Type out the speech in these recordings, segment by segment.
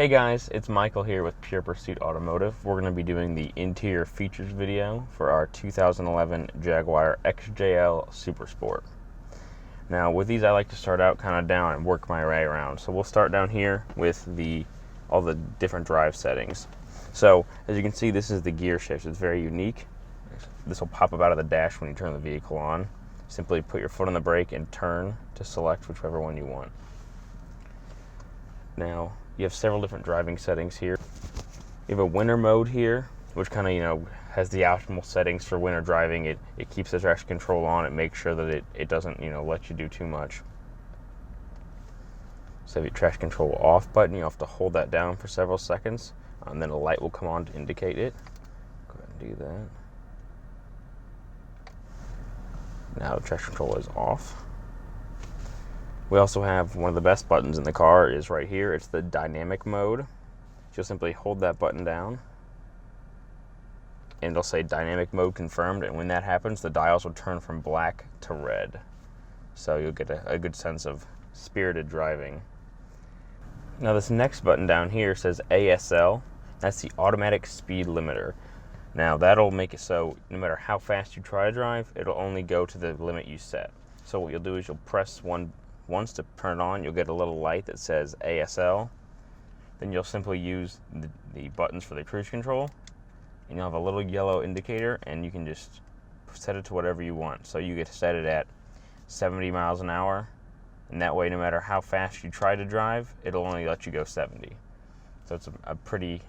Hey guys, it's Michael here with Pure Pursuit Automotive. We're going to be doing the interior features video for our 2011 Jaguar XJL Supersport. Now with these I like to start out kind of down and work my way around. So we'll start down here with all the different drive settings. So as you can see, this is the gear shift. It's very unique. This will pop up out of the dash when you turn the vehicle on. Simply put your foot on the brake and turn to select whichever one you want. Now you have several different driving settings here. You have a winter mode here, which kind of, has the optimal settings for winter driving. It keeps the traction control on. It makes sure that it doesn't, let you do too much. So if your traction control off button, you have to hold that down for several seconds, and then a light will come on to indicate it. Go ahead and do that. Now the traction control is off. We also have one of the best buttons in the car is right here. It's the dynamic mode. You'll simply hold that button down and it'll say dynamic mode confirmed, and when that happens the dials will turn from black to red. So you'll get a good sense of spirited driving. Now this next button down here says ASL. That's the automatic speed limiter. Now that'll make it so no matter how fast you try to drive, it'll only go to the limit you set. So what you'll do is you'll press once to turn it on, you'll get a little light that says ASL. Then you'll simply use the buttons for the cruise control, and you'll have a little yellow indicator, and you can just set it to whatever you want. So you get to set it at 70 miles an hour, and that way no matter how fast you try to drive, it'll only let you go 70. So it's a pretty,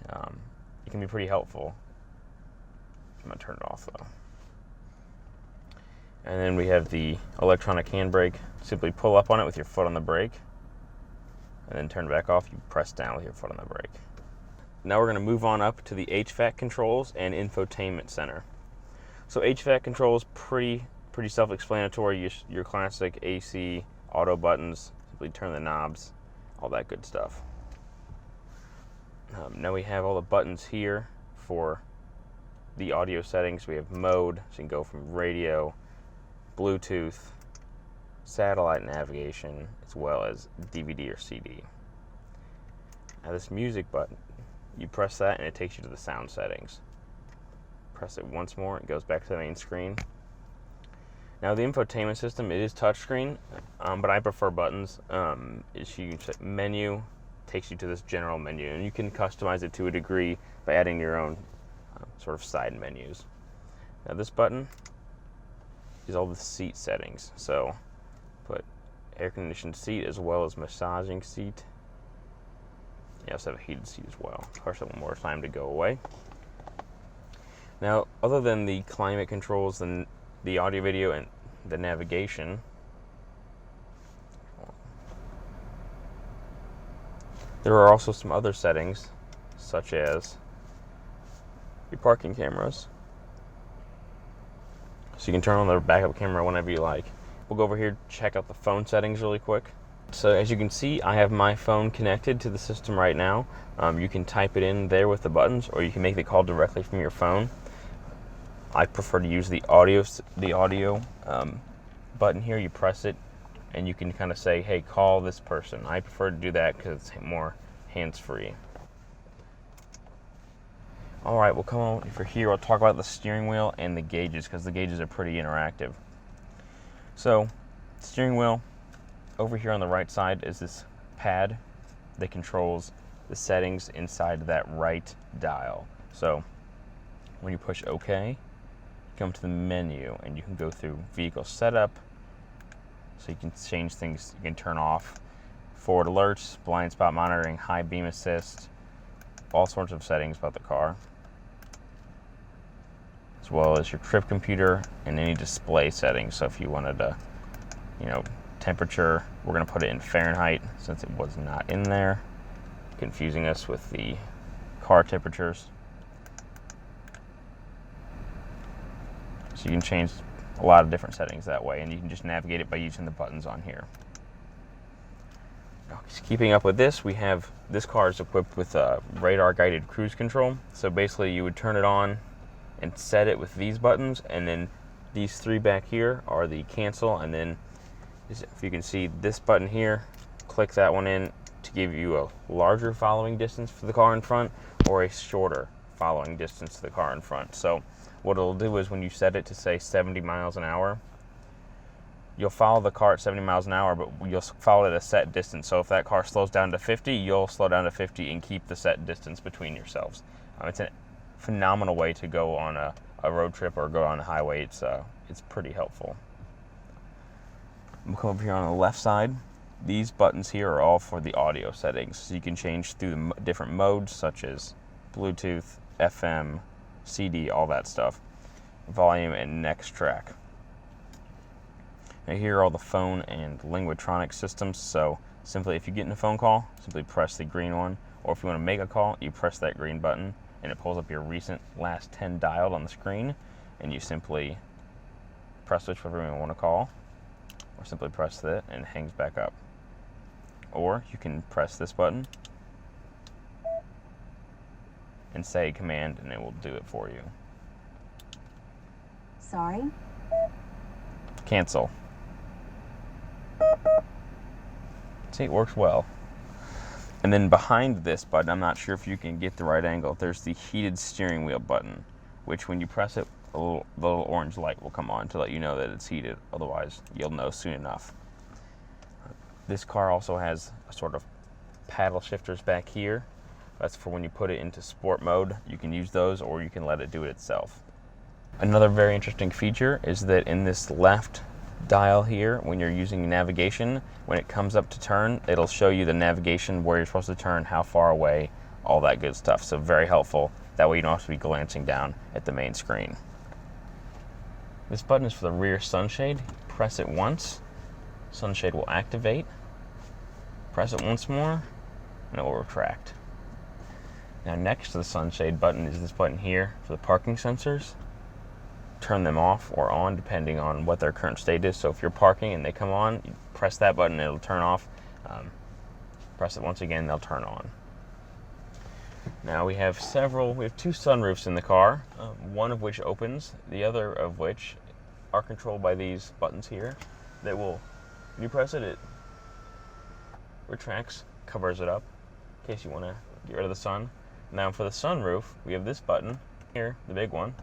it can be pretty helpful. I'm gonna turn it off though. And then we have the electronic handbrake. Simply pull up on it with your foot on the brake, and then turn it back off. You press down with your foot on the brake. Now we're going to move on up to the HVAC controls and infotainment center. So HVAC controls, pretty self-explanatory. Your classic AC, auto buttons. Simply turn the knobs, all that good stuff. Now we have all the buttons here for the audio settings. We have mode, so you can go from radio, Bluetooth, satellite navigation, as well as DVD or CD. Now this music button, you press that and it takes you to the sound settings. Press it once more, it goes back to the main screen. Now the infotainment system, it is touchscreen, but I prefer buttons. You set menu, takes you to this general menu, and you can customize it to a degree by adding your own sort of side menus. Now this button is all the seat settings. So put air conditioned seat as well as massaging seat. You also have a heated seat as well. Of course, one more time to go away. Now, other than the climate controls and the audio, video, and the navigation, there are also some other settings, such as your parking cameras. So you can turn on the backup camera whenever you like. We'll go over here, check out the phone settings really quick. So as you can see, I have my phone connected to the system right now. You can type it in there with the buttons, or you can make the call directly from your phone. I prefer to use the audio button here. You press it, and you can kind of say, hey, call this person. I prefer to do that because it's more hands-free. All right, we'll come on over here. We'll talk about the steering wheel and the gauges, because the gauges are pretty interactive. So, steering wheel, over here on the right side is this pad that controls the settings inside that right dial. So, when you push OK, you come to the menu, and you can go through vehicle setup. So you can change things. You can turn off forward alerts, blind spot monitoring, high beam assist, all sorts of settings about the car, as well as your trip computer and any display settings. So if you wanted to, temperature, we're going to put it in Fahrenheit since it was not in there, confusing us with the car temperatures. So you can change a lot of different settings that way, and you can just navigate it by using the buttons on here. Now, keeping up with this, we have this car is equipped with radar guided cruise control. So basically you would turn it on and set it with these buttons, and then these three back here are the cancel, and then if you can see this button here, click that one in to give you a larger following distance for the car in front or a shorter following distance to the car in front. So what it'll do is when you set it to say 70 miles an hour, you'll follow the car at 70 miles an hour, but you'll follow it at a set distance. So if that car slows down to 50, you'll slow down to 50 and keep the set distance between yourselves. It's a phenomenal way to go on a road trip or go on the highway. It's pretty helpful. We'll come over here on the left side. These buttons here are all for the audio settings. So you can change through the different modes such as Bluetooth, FM, CD, all that stuff. Volume and next track. Now here are all the phone and Linguatronic systems. So simply if you get in a phone call, simply press the green one. Or if you want to make a call, you press that green button and it pulls up your recent last 10 dialed on the screen. And you simply press whichever you want to call. Or simply press that and it hangs back up. Or you can press this button and say a command and it will do it for you. Sorry? Cancel. See, it works well. And then behind this button, I'm not sure if you can get the right angle, there's the heated steering wheel button, which when you press it, the little orange light will come on to let you know that it's heated. Otherwise, you'll know soon enough. This car also has a sort of paddle shifters back here. That's for when you put it into sport mode. You can use those or you can let it do it itself. Another very interesting feature is that in this left dial here, when you're using navigation, when it comes up to turn, it'll show you the navigation, where you're supposed to turn, how far away, all that good stuff. So very helpful. That way you don't have to be glancing down at the main screen. This button is for the rear sunshade. Press it once, sunshade will activate. Press it once more, and it will retract. Now next to the sunshade button is this button here for the parking sensors. Turn them off or on depending on what their current state is. So if you're parking and they come on, you press that button and it'll turn off. Press it once again, they'll turn on. Now we have two sunroofs in the car, one of which opens, the other of which are controlled by these buttons here that will, when you press it, it retracts, covers it up in case you want to get rid of the sun. Now for the sunroof, we have this button here, the big one.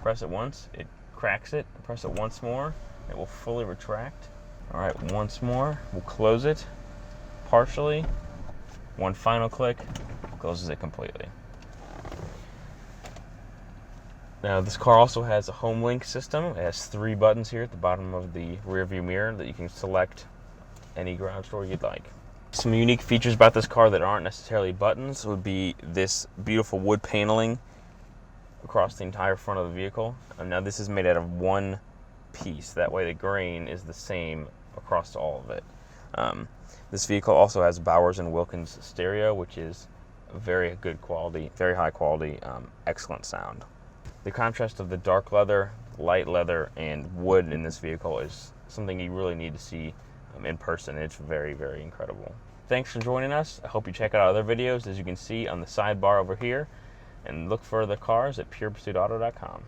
Press it once, it cracks it. Press it once more, it will fully retract. All right, once more, we'll close it partially. One final click, closes it completely. Now this car also has a home link system. It has 3 buttons here at the bottom of the rear view mirror that you can select any garage door you'd like. Some unique features about this car that aren't necessarily buttons would be this beautiful wood paneling across the entire front of the vehicle. Now this is made out of one piece. That way the grain is the same across all of it. This vehicle also has Bowers & Wilkins stereo, which is very good quality, very high quality, excellent sound. The contrast of the dark leather, light leather, and wood in this vehicle is something you really need to see in person. It's very, very incredible. Thanks for joining us. I hope you check out other videos, as you can see on the sidebar over here, and look for the cars at purepursuitauto.com.